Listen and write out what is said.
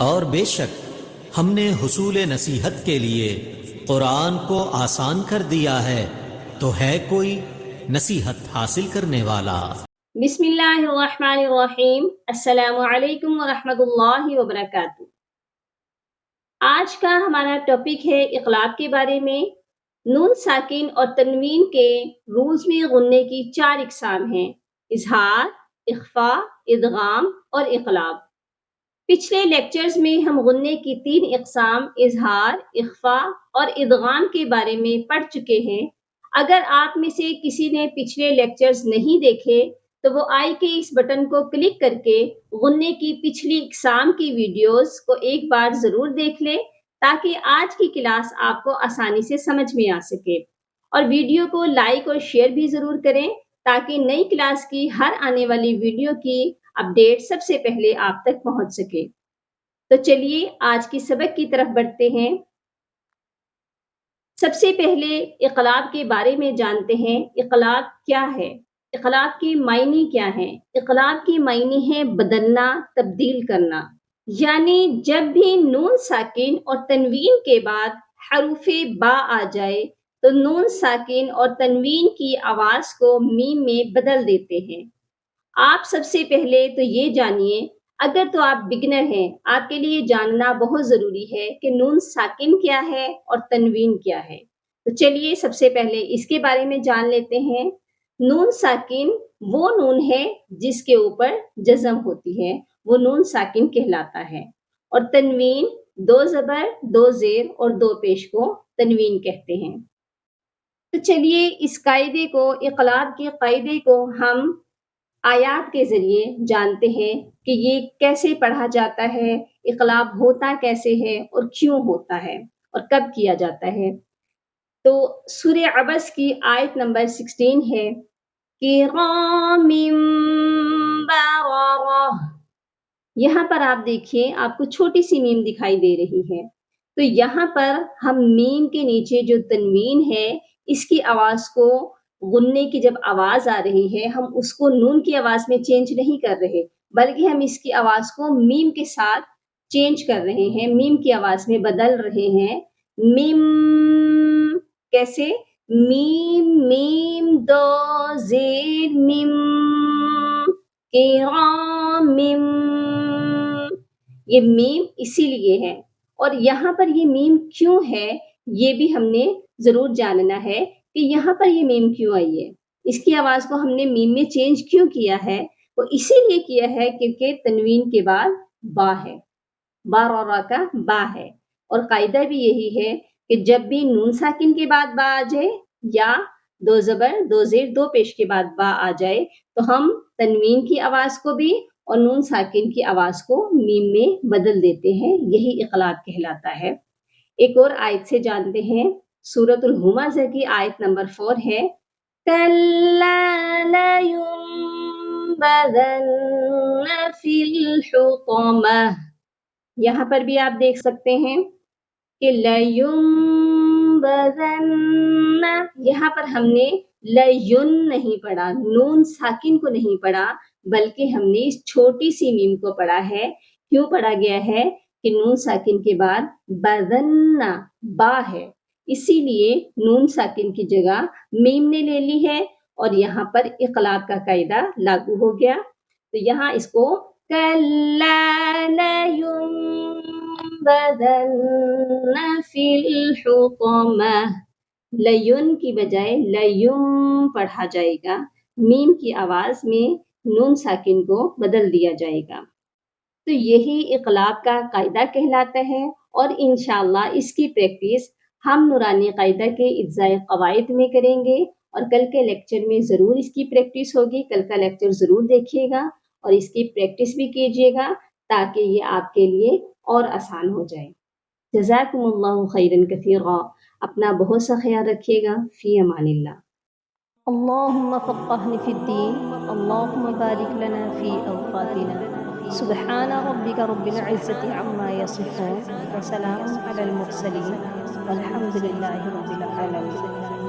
اور بے شک ہم نے حصول نصیحت کے لیے قرآن کو آسان کر دیا ہے، تو ہے کوئی نصیحت حاصل کرنے والا؟ بسم اللہ الرحمن الرحیم۔ السلام علیکم ورحمۃ اللہ وبرکاتہ۔ آج کا ہمارا ٹاپک ہے اقلاب کے بارے میں۔ نون ساکن اور تنوین کے روز میں غننے کی 4 اقسام ہیں: اظہار، اخفاء، ادغام اور اقلاب۔ پچھلے لیکچرز میں ہم غننے کی 3 اقسام اظہار، اخفاء اور ادغام کے بارے میں پڑھ چکے ہیں۔ اگر آپ میں سے کسی نے پچھلے لیکچرز نہیں دیکھے تو وہ آئی کے اس بٹن کو کلک کر کے غننے کی پچھلی اقسام کی ویڈیوز کو ایک بار ضرور دیکھ لیں، تاکہ آج کی کلاس آپ کو آسانی سے سمجھ میں آ سکے۔ اور ویڈیو کو لائک اور شیئر بھی ضرور کریں، تاکہ نئی کلاس کی ہر آنے والی ویڈیو کی اپڈیٹ سب سے پہلے آپ تک پہنچ سکے۔ تو چلیے آج کی سبق کی طرف بڑھتے ہیں۔ سب سے پہلے اقلاب کے بارے میں جانتے ہیں۔ اقلاب کیا ہے؟ اقلاب کے معنی کیا ہیں؟ اقلاب کے معنی ہے بدلنا، تبدیل کرنا۔ یعنی جب بھی نون ساکن اور تنوین کے بعد حروف با آ جائے تو نون ساکن اور تنوین کی آواز کو میم میں بدل دیتے ہیں۔ آپ سب سے پہلے تو یہ جانیے، اگر تو آپ بگنر ہیں، آپ کے لیے جاننا بہت ضروری ہے کہ نون ساکن کیا ہے اور تنوین کیا ہے۔ تو چلیے سب سے پہلے اس کے بارے میں جان لیتے ہیں۔ نون ساکن وہ نون ہے جس کے اوپر جزم ہوتی ہے، وہ نون ساکن کہلاتا ہے۔ اور تنوین 2 زبر، 2 زیر اور 2 پیش کو تنوین کہتے ہیں۔ تو چلیے اس قاعدے کو، اقلاب کے قاعدے کو ہم آیات کے ذریعے جانتے ہیں کہ یہ کیسے پڑھا جاتا ہے، اقلاب ہوتا کیسے ہے اور کیوں ہوتا ہے اور کب کیا جاتا ہے۔ تو سورہ عبس کی آیت نمبر 16 ہے کرام بررہ۔ یہاں پر آپ دیکھیے، آپ کو چھوٹی سی میم دکھائی دے رہی ہے۔ تو یہاں پر ہم میم کے نیچے جو تنوین ہے، اس کی آواز کو غننے کی جب آواز آ رہی ہے، ہم اس کو نون کی آواز میں چینج نہیں کر رہے، بلکہ ہم اس کی آواز کو میم کے ساتھ چینج کر رہے ہیں، میم کی آواز میں بدل رہے ہیں۔ میم کیسے؟ میم میم 2 زیر میم کرام میم۔ یہ میم اسی لیے ہے، اور یہاں پر یہ میم کیوں ہے یہ بھی ہم نے ضرور جاننا ہے کہ یہاں پر یہ میم کیوں آئی ہے، اس کی آواز کو ہم نے میم میں چینج کیوں کیا ہے۔ وہ اسی لیے کیا ہے کیونکہ تنوین کے بعد با ہے، با را کا با ہے۔ اور قاعدہ بھی یہی ہے کہ جب بھی نون ساکن کے بعد با آ جائے یا 2 زبر، 2 زیر، 2 پیش کے بعد با آ جائے تو ہم تنوین کی آواز کو بھی اور نون ساکن کی آواز کو میم میں بدل دیتے ہیں، یہی اقلاب کہلاتا ہے۔ ایک اور آیت سے جانتے ہیں، سورۃ الہمزہ کی آیت نمبر 4 ہے کَلَّا لَيُنبَذَنَّ فِي الْحُطَمَةِ۔ یہاں پر بھی آپ دیکھ سکتے ہیں کہ لَيُنبَذَنَّ، یہاں پر ہم نے لَيُن نہیں پڑھا، نون ساکن کو نہیں پڑھا، بلکہ ہم نے اس چھوٹی سی میم کو پڑھا ہے۔ کیوں پڑھا گیا ہے؟ کہ نون ساکن کے بعد بذن با ہے، اسی لیے نون ساکن کی جگہ میم نے لے لی ہے اور یہاں پر اقلاب کا قاعدہ لاگو ہو گیا۔ تو یہاں اس کو کَلَّا لَيُنبَذَنَّ فِي الْحُطَمَةِ، لیون کی بجائے لیوم پڑھا جائے گا، میم کی آواز میں نون ساکن کو بدل دیا جائے گا۔ تو یہی اقلاب کا قاعدہ کہلاتا ہے، اور انشاءاللہ اس کی پریکٹس ہم نورانی قاعدہ کے اجزاء قواعد میں کریں گے، اور کل کے لیکچر میں ضرور اس کی پریکٹس ہوگی۔ کل کا لیکچر ضرور دیکھیے گا اور اس کی پریکٹس بھی کیجیے گا تاکہ یہ آپ کے لیے اور آسان ہو جائے۔ جزاکم اللہ خیرا کثیرا۔ اپنا بہت سا خیال رکھیے گا۔ فی امان اللہ۔ اللہم فقہنا فی الدین، اللہم بارک لنا فی اوقاتنا۔ سبحان ربک رب العزة عما یصفون، وسلام علی المرسلین، والحمد للہ رب العالمین۔